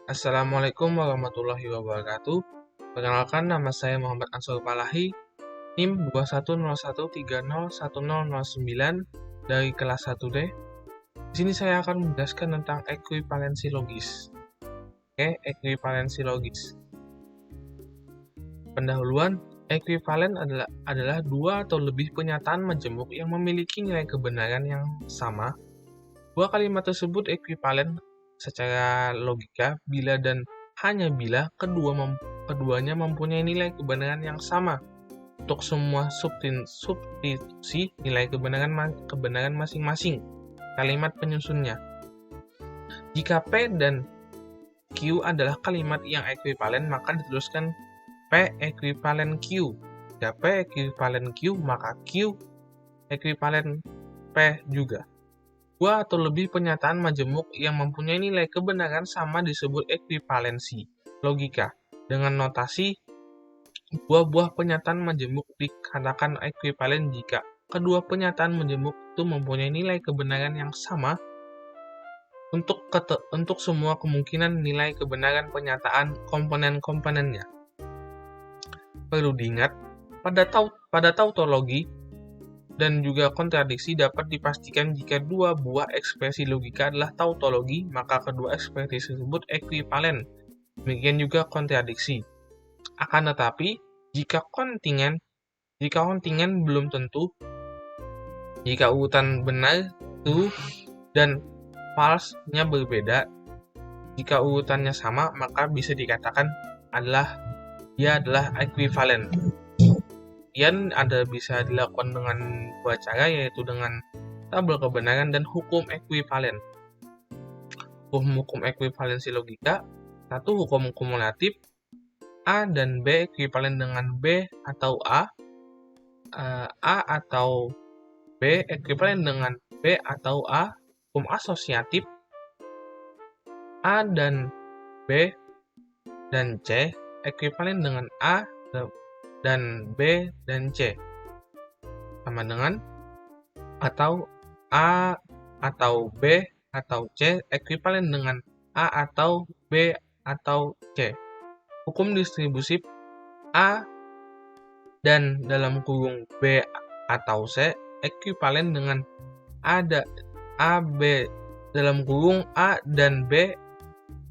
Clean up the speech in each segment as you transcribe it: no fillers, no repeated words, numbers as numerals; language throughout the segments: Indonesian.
Assalamualaikum warahmatullahi wabarakatuh. Perkenalkan, nama saya Muhammad Ansor Palahi, NIM 2101301009 dari kelas 1D. Di sini saya akan menjelaskan tentang ekuivalensi logis. Oke, ekuivalensi logis. Pendahuluan, ekuivalen adalah dua atau lebih pernyataan majemuk yang memiliki nilai kebenaran yang sama. Dua kalimat tersebut ekuivalen secara logika bila dan hanya bila keduanya mempunyai nilai kebenaran yang sama untuk semua substitusi nilai kebenaran masing-masing kalimat penyusunnya. Jika P dan Q adalah kalimat yang ekuivalen, maka dituliskan P ekuivalen Q. Jika P ekuivalen Q, maka Q ekuivalen P juga. Dua atau lebih pernyataan majemuk yang mempunyai nilai kebenaran sama disebut ekuivalensi logika. Dengan notasi, dua buah pernyataan majemuk dikatakan ekuivalen jika kedua pernyataan majemuk itu mempunyai nilai kebenaran yang sama untuk semua kemungkinan nilai kebenaran pernyataan komponen-komponennya. Perlu diingat, pada tautologi dan juga kontradiksi dapat dipastikan jika dua buah ekspresi logika adalah tautologi, maka kedua ekspresi tersebut ekuivalen. Demikian juga kontradiksi. Akan tetapi, jika kontingen belum tentu, jika urutan benar, true, dan false-nya berbeda, jika urutannya sama, maka bisa dikatakan dia adalah ekuivalen. Kemudian bisa dilakukan dengan dua cara, yaitu dengan tabel kebenaran dan hukum ekuivalen. Hukum ekuivalensi logika, satu hukum kumulatif, A dan B ekuivalen dengan B atau A atau B ekuivalen dengan B atau A. Hukum asosiatif, A dan B dan C ekuivalen dengan A dan B dan C, sama dengan atau A atau B atau C ekuivalen dengan A atau B atau C. Hukum distribusi, A dan dalam kurung B atau C ekuivalen dengan A B dalam kurung A dan B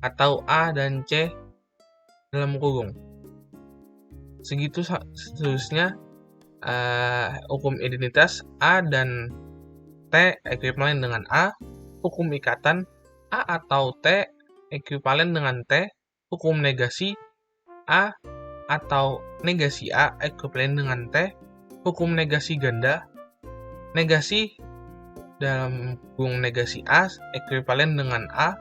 atau A dan C dalam kurung. Segitu seterusnya. Hukum identitas, A dan T ekuivalen dengan A. Hukum ikatan, A atau T ekuivalen dengan T. Hukum negasi, A atau negasi A ekuivalen dengan T. Hukum negasi ganda, negasi dalam kurung negasi A ekuivalen dengan A.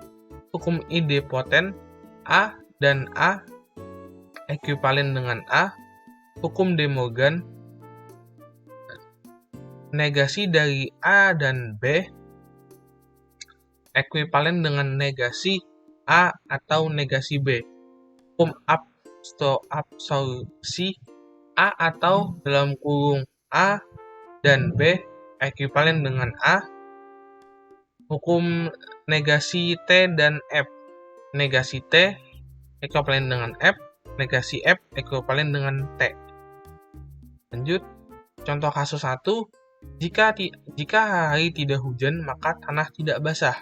Hukum idempoten, A dan A ekuivalen dengan A. Hukum De Morgan, negasi dari A dan B ekuivalen dengan negasi A atau negasi B. Hukum absorpsi, A atau dalam kurung A dan B ekuivalen dengan A. Hukum negasi T dan F, negasi T ekuivalen dengan F, negasi F ekuivalen dengan T. Lanjut, contoh kasus 1, jika hari tidak hujan, maka tanah tidak basah.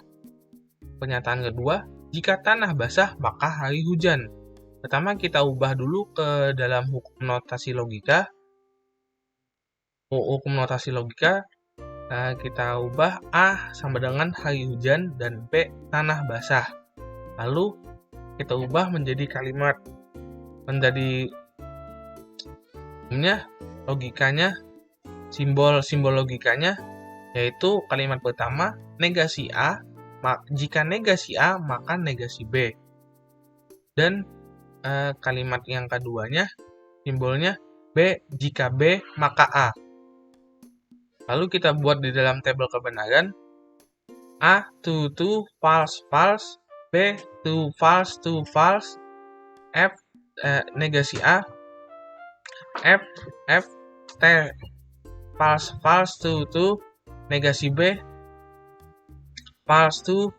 Pernyataan kedua, jika tanah basah, maka hari hujan. Pertama, kita ubah dulu ke dalam hukum notasi logika. Hukum notasi logika, kita ubah A sama dengan hari hujan dan B tanah basah. Lalu, kita ubah menjadi kalimat. Logikanya, simbol logikanya, yaitu kalimat pertama, negasi A, jika negasi A, maka negasi B. Dan kalimat yang keduanya, simbolnya B, jika B, maka A. Lalu kita buat di dalam tabel kebenaran, A, true, false, B, true, false, F, negasi A, F, T, false, true, negasi B, false,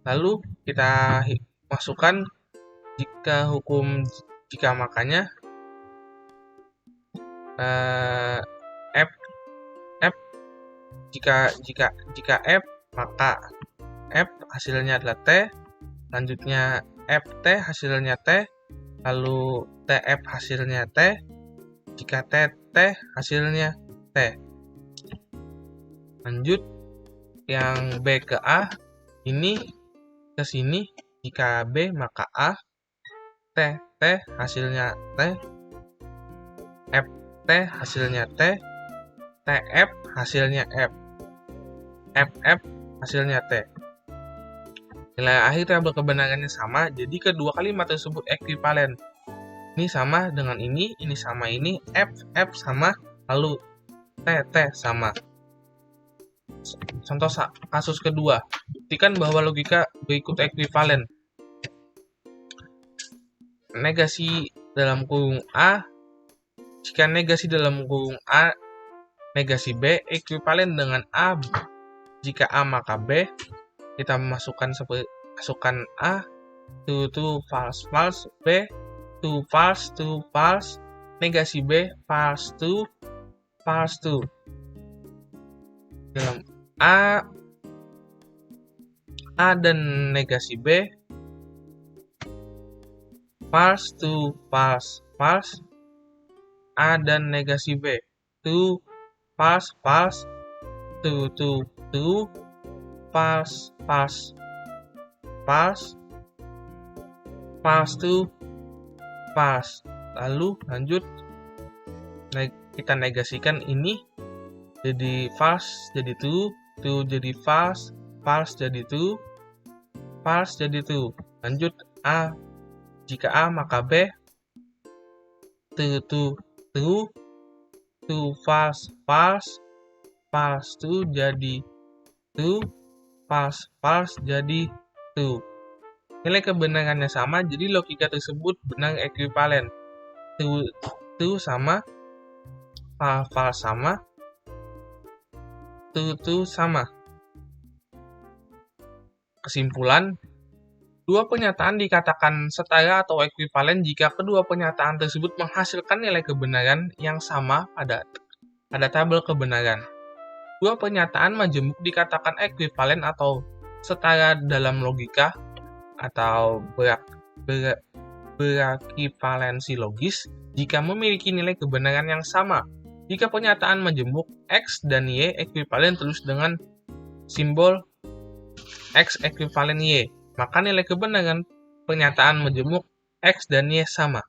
Lalu kita masukkan jika makanya F jika F maka F hasilnya adalah T, lanjutnya FT hasilnya T, lalu TF hasilnya T, jika TT hasilnya T. Lanjut yang B ke A, ini ke sini, jika B maka A, TT hasilnya T, FT hasilnya T, TF hasilnya F, FF hasilnya T. Nilai akhir tabel kebenarannya sama, jadi kedua kalimat tersebut ekuivalen. Ini sama dengan ini sama ini, F sama, lalu TT sama. Contoh kasus kedua, buktikan bahwa logika berikut ekuivalen. Negasi dalam kurung A, jika negasi dalam kurung A, negasi B ekuivalen dengan A, jika A maka B. Kita masukkan A, to false, B, to false, negasi B, false to. Dalam A dan negasi B, false to false, A dan negasi B, to false, to false to false. Lalu lanjut kita negasikan ini, jadi false jadi to jadi false jadi to, Lanjut A, jika A maka B, to false to jadi to, false jadi to. Nilai kebenarannya sama, jadi logika tersebut benar ekuivalen. To sama, false sama, to sama. Kesimpulan, dua pernyataan dikatakan setara atau ekuivalen jika kedua pernyataan tersebut menghasilkan nilai kebenaran yang sama pada tabel kebenaran. Dua pernyataan majemuk dikatakan ekuivalen atau setara dalam logika atau berekivalensi logis jika memiliki nilai kebenaran yang sama. Jika pernyataan majemuk X dan Y ekuivalen terus dengan simbol X ekuivalen Y, maka nilai kebenaran pernyataan majemuk X dan Y sama.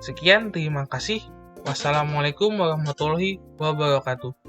Sekian, terima kasih. Wassalamualaikum warahmatullahi wabarakatuh.